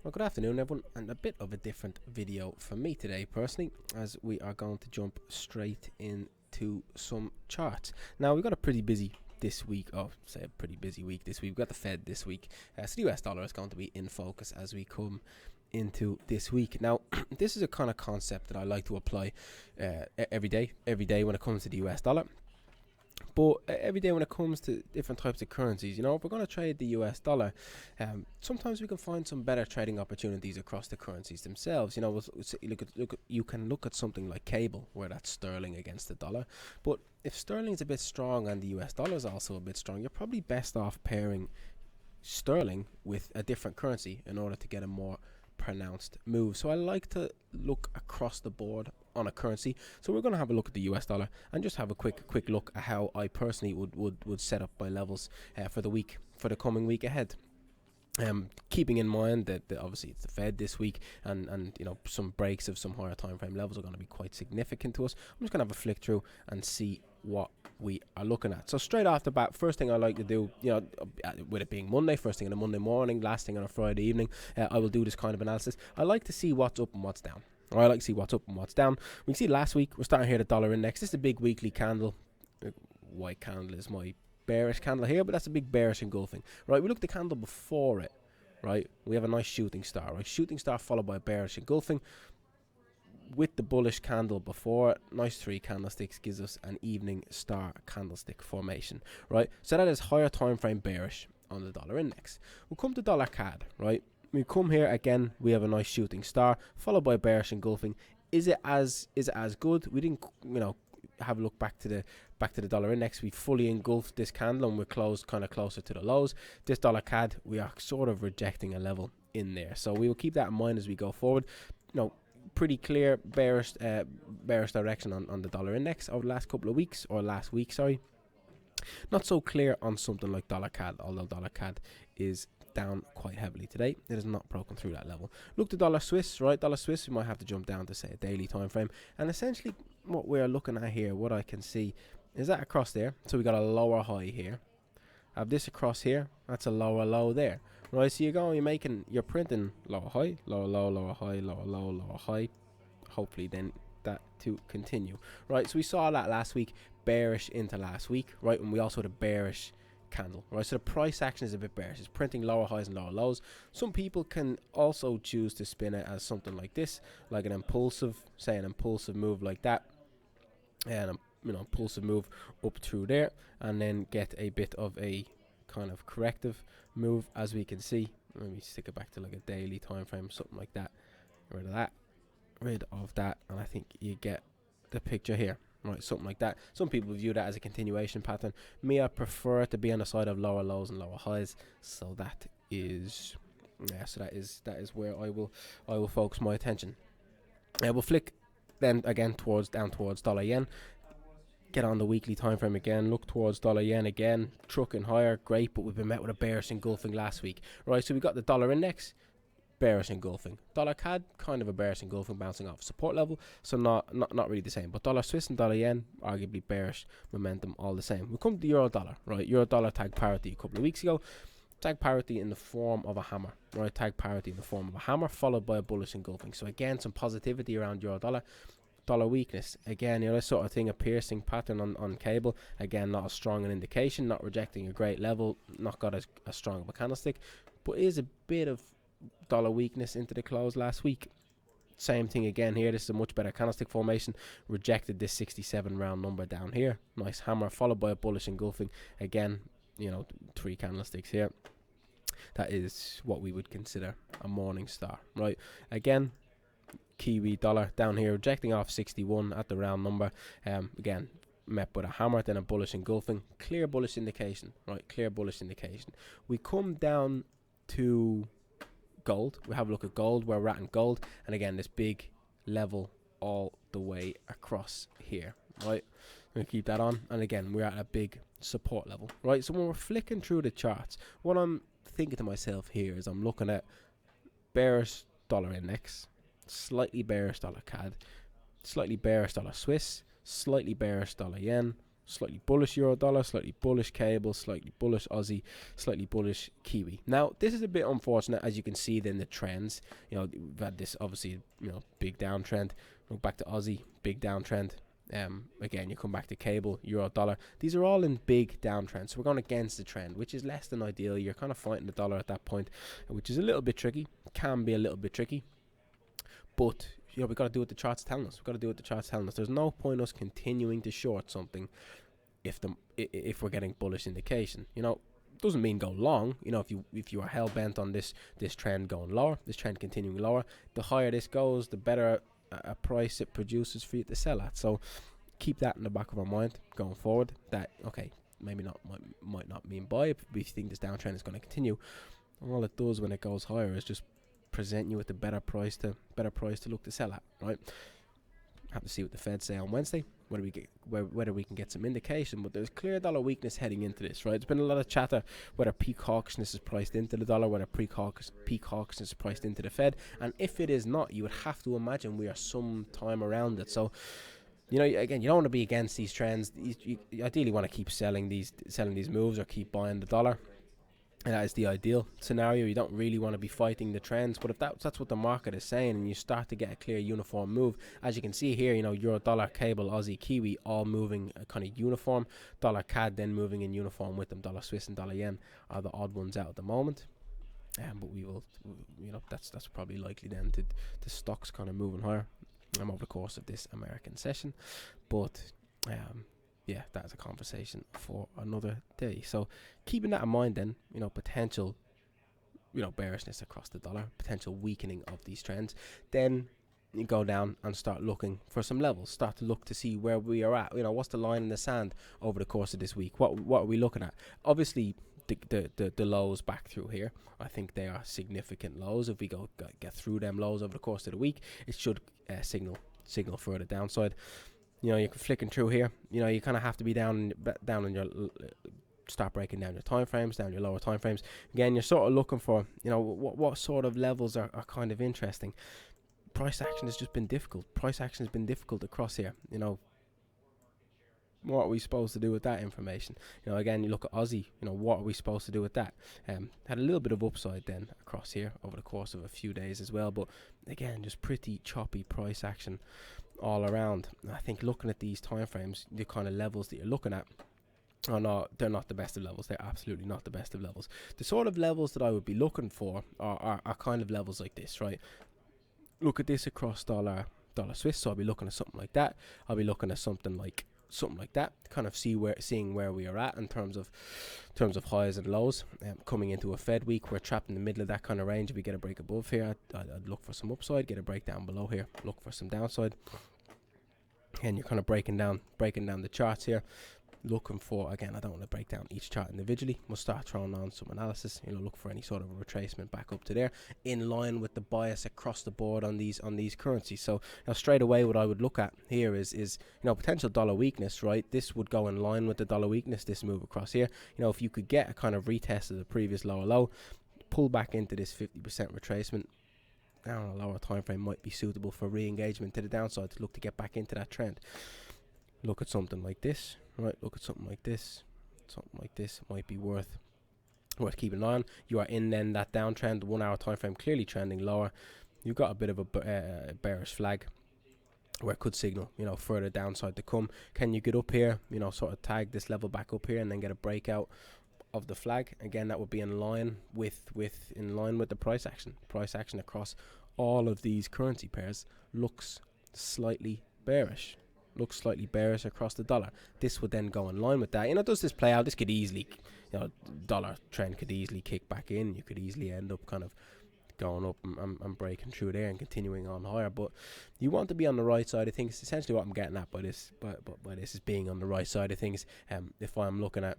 Well, good afternoon, everyone, and a bit of a different video for me today, personally, as we are going to jump straight into some charts. Now, we've got a pretty busy this week. Oh, say a pretty busy week this week. We've got the Fed this week, so the US dollar is going to be in focus as we come into this week. Now, this is a kind of concept that I like to apply every day when it comes to the US dollar. But every day when it comes to different types of currencies, if we're going to trade the US dollar, sometimes we can find some better trading opportunities across the currencies themselves. You can look at something like cable, where that's sterling against the dollar. But if sterling's a bit strong and the US dollar is also a bit strong, you're probably best off pairing sterling with a different currency in order to get a more pronounced move. So I like to look across the board on a currency. So we're going to have a look at the US dollar and just have a quick look at how I personally would set up my levels for the coming week ahead. Keeping in mind that obviously it's the Fed this week, and some breaks of some higher time frame levels are going to be quite significant to us. I'm just going to have a flick through and see what we are looking at. So straight off the bat, first thing I like to do, with it being Monday, first thing on a Monday morning, last thing on a Friday evening, I will do this kind of analysis. I like to see what's up and what's down. I like to see what's up and what's down. We can see last week, we're starting here the dollar index. This is a big weekly candle. White candle is my bearish candle here, but that's a big bearish engulfing. Right, we look at the candle before it. Right, we have a nice shooting star. Right, shooting star followed by a bearish engulfing. With the bullish candle before it, nice 3 candlesticks gives us an evening star candlestick formation. Right, so that is higher time frame bearish on the dollar index. We'll come to dollar CAD. Right, we come here again. We have a nice shooting star followed by bearish engulfing. Is it as good? We didn't have a look back to the dollar index. We fully engulfed this candle and we're closed kind of closer to the lows. This dollar CAD, we are sort of rejecting a level in there, so we will keep that in mind as we go forward. Pretty clear bearish direction on the dollar index over the last couple of weeks, or last week, sorry. Not so clear on something like dollar CAD, although dollar CAD is down quite heavily today. It has not broken through that level. Look to dollar Swiss, right? Dollar Swiss, we might have to jump down to, say, a daily time frame. And essentially what we're looking at here, what I can see is that across there. So we got a lower high here. I have this across here. That's a lower low there. Right, so you're printing lower high, lower low, lower high, lower low, lower high. Hopefully then that to continue. Right, so we saw that last week, bearish into last week, right? And we also had a bearish candle, right? So the price action is a bit bearish. It's printing lower highs and lower lows. Some people can also choose to spin it as something like this, like an impulsive move like that, and impulsive move up through there, and then get a bit of a kind of corrective move, as we can see. Let me stick it back to like a daily time frame, something like that. Rid of that, and I think you get the picture here. Right, something like that. Some people view that as a continuation pattern. Me, I prefer to be on the side of lower lows and lower highs. So that is where I will focus my attention. We'll flick then again down towards dollar yen. Get on the weekly time frame again. Look towards dollar yen again. Trucking higher, great, but we've been met with a bearish engulfing last week. Right, so we got the dollar index, bearish engulfing. Dollar CAD, kind of a bearish engulfing, bouncing off support level, so not really the same. But dollar Swiss and dollar yen, arguably bearish momentum, all the same. We come to the euro dollar, right? Euro dollar tagged parity a couple of weeks ago. Tag parity in the form of a hammer, right? Tag parity in the form of a hammer, followed by a bullish engulfing. So again, some positivity around euro dollar. Dollar weakness, again, this sort of thing, a piercing pattern on cable. Again, not as strong an indication, not rejecting a great level, not got as strong of a candlestick, but is a bit of dollar weakness into the close last week. Same thing again here. This is a much better candlestick formation. Rejected this 67 round number down here. Nice hammer followed by a bullish engulfing. Again, 3 candlesticks here. That is what we would consider a morning star, right? Again, Kiwi dollar down here rejecting off 61 at the round number. Again, met with a hammer, then a bullish engulfing. Clear bullish indication, right? Clear bullish indication. We come down to gold. We have a look at gold, where we're at in gold, and again this big level all the way across here, right? We're gonna keep that on, and again we're at a big support level, right? So when we're flicking through the charts, what I'm thinking to myself here is I'm looking at bearish dollar index, slightly bearish dollar CAD, slightly bearish dollar Swiss, slightly bearish dollar yen, slightly bullish euro dollar, slightly bullish cable, slightly bullish Aussie, slightly bullish Kiwi. Now this is a bit unfortunate, as you can see in the trends. We've had this obviously big downtrend. Look back to Aussie, big downtrend. Again, you come back to cable, euro dollar. These are all in big downtrends. So we're going against the trend, which is less than ideal. You're kind of fighting the dollar at that point, which is a little bit tricky. Can be a little bit tricky, but we've got to do what the chart's telling us. We've got to do what the chart's telling us. There's no point us continuing to short something if we're getting bullish indication. Doesn't mean go long. If you are hell bent on this trend going lower, this trend continuing lower, the higher this goes, the better a price it produces for you to sell at. So keep that in the back of our mind going forward, that okay, maybe not might not mean buy if we think this downtrend is going to continue. All it does when it goes higher is just present you with a better price to look to sell at, right? Have to see what the Fed say on Wednesday, whether we can get some indication. But there's clear dollar weakness heading into this, right? There's been a lot of chatter whether peak hawkishness is priced into the dollar, whether peak hawkishness is priced into the Fed, and if it is not, you would have to imagine we are some time around it. So again, you don't want to be against these trends. You ideally want to keep selling these moves or keep buying the dollar. And that is the ideal scenario. You don't really want to be fighting the trends, but if that's what the market is saying, and you start to get a clear uniform move, as you can see here, euro dollar, cable, Aussie, Kiwi all moving kind of uniform. Dollar CAD then moving in uniform with them. Dollar Swiss and dollar yen are the odd ones out at the moment. But we will, that's probably likely then to stocks kind of moving higher over the course of this American session. But yeah, that's a conversation for another day. So keeping that in mind then, potential, bearishness across the dollar, potential weakening of these trends, then you go down and start looking for some levels, start to look to see where we are at. What's the line in the sand over the course of this week? What are we looking at? Obviously, the lows back through here, I think they are significant lows. If we get through them lows over the course of the week, it should signal further downside. You're flicking through here. You kind of have to be down in your start breaking down your time frames, down your lower time frames. Again, you're sort of looking for what sort of levels are kind of interesting. Price action has just been difficult. Price action has been difficult across here. What are we supposed to do with that information? Again, you look at Aussie, what are we supposed to do with that? Had a little bit of upside then across here over the course of a few days as well, but again, just pretty choppy price action all around. I think looking at these time frames, the kind of levels that you're looking at, they're not the best of levels. They're absolutely not the best of levels. The sort of levels that I would be looking for are kind of levels like this, right? Look at this across dollar Swiss, so I'll be looking at something like that. I'll be looking at something like that, kind of seeing where we are at in terms of highs and lows. Coming into a Fed week, we're trapped in the middle of that kind of range. If we get a break above here, I'd look for some upside. Get a break down below here, look for some downside. And you're kind of breaking down the charts here, looking for, again, I don't want to break down each chart individually. We'll start throwing on some analysis. Look for any sort of a retracement back up to there, in line with the bias across the board on these currencies. So now straight away, what I would look at here is potential dollar weakness, right? This would go in line with the dollar weakness. This move across here, if you could get a kind of retest of the previous lower low, pull back into this 50% retracement. Now a lower time frame might be suitable for re-engagement to the downside to look to get back into that trend. Look at something like this, right? Look at something like this. Something like this might be worth keeping an eye on. You are in then that downtrend, 1 hour time frame clearly trending lower. You've got a bit of a bearish flag where it could signal, further downside to come. Can you get up here, sort of tag this level back up here and then get a breakout of the flag? Again, that would be in line with the price action. Price action across all of these currency pairs looks slightly bearish. Across the dollar. This would then go in line with that. Does this play out? This could easily, dollar trend could easily kick back in. You could easily end up kind of going up and breaking through there and continuing on higher. But you want to be on the right side of things. Essentially, what I'm getting at by this is being on the right side of things. If I'm looking at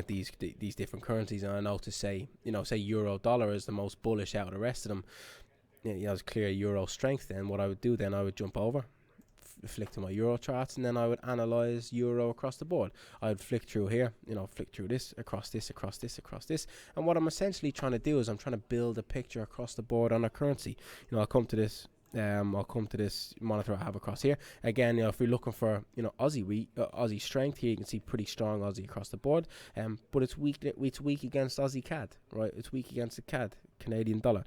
these different currencies, and I know to say euro dollar is the most bullish out of the rest of them, it's clear euro strength. Then what I would do, then I would jump over, flick to my euro charts, and then I would analyze euro across the board. I would flick through here, flick through this, across this, and what I'm essentially trying to do is I'm trying to build a picture across the board on a currency. I'll come to this I'll come to this monitor I have across here. Again, if you're looking for Aussie strength here, you can see pretty strong Aussie across the board. But it's weak. It's weak against Aussie CAD, right? It's weak against the CAD, Canadian dollar.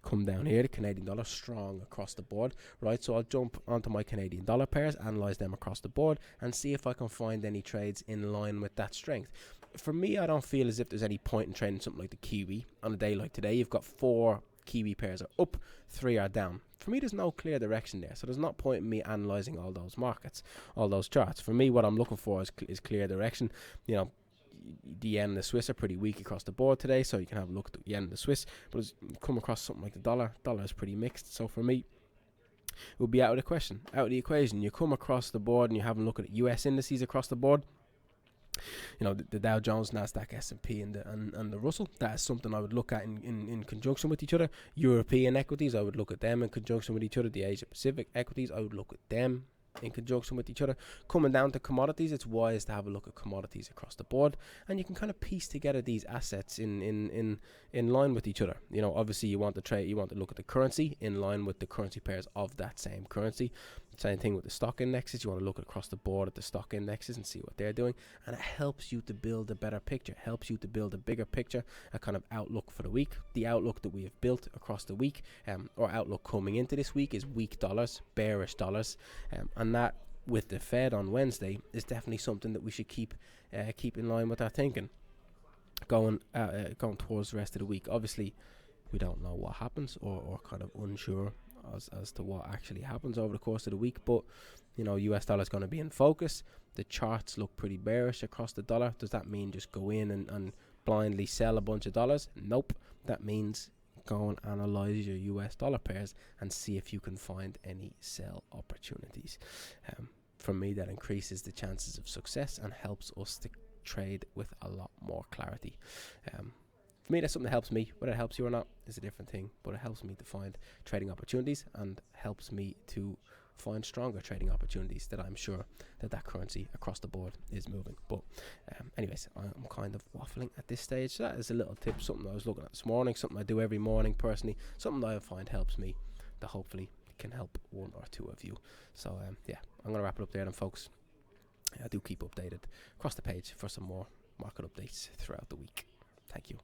Come down here, the Canadian dollar strong across the board, right? So I'll jump onto my Canadian dollar pairs, analyze them across the board, and see if I can find any trades in line with that strength. For me, I don't feel as if there's any point in trading something like the Kiwi on a day like today. You've got 4 Kiwi pairs are up, 3 are down. For me, there's no clear direction there, so there's not point in me analyzing all those markets, all those charts. For me, what I'm looking for is clear direction. The yen and the Swiss are pretty weak across the board today, so you can have a look at the yen and the Swiss. But as you come across something like the dollar is pretty mixed. So for me, it would be out of the question, out of the equation. You come across the board and you have a look at US indices across the board. The Dow Jones, Nasdaq, S&P, and the Russell. That is something I would look at in conjunction with each other. European equities, I would look at them in conjunction with each other. The Asia Pacific equities, I would look at them in conjunction with each other. Coming down to commodities, it's wise to have a look at commodities across the board, and you can kind of piece together these assets in line with each other. Obviously you want to look at the currency in line with the currency pairs of that same currency. Same thing with the stock indexes. You want to look across the board at the stock indexes and see what they're doing, and it helps you to build a better picture, helps you to build a bigger picture, a kind of outlook for the week. The outlook that we have built across the week, or outlook coming into this week, is weak dollars, bearish dollars, and that with the Fed on Wednesday is definitely something that we should keep in line with our thinking going towards the rest of the week. Obviously, we don't know what happens, or kind of unsure as to what actually happens over the course of the week, but US dollar is going to be in focus. The charts look pretty bearish across the dollar. Does that mean just go in and blindly sell a bunch of dollars? Nope. That means go and analyze your US dollar pairs and see if you can find any sell opportunities. For me, that increases the chances of success and helps us to trade with a lot more clarity. For me, that's something that helps me. Whether it helps you or not is a different thing, but it helps me to find trading opportunities and helps me to find stronger trading opportunities that I'm sure that currency across the board is moving. But anyways, I'm kind of waffling at this stage. So that is a little tip, something I was looking at this morning, something I do every morning personally, something that I find helps me, that hopefully can help one or two of you. So I'm going to wrap it up there then, folks. I do keep updated across the page for some more market updates throughout the week. Thank you.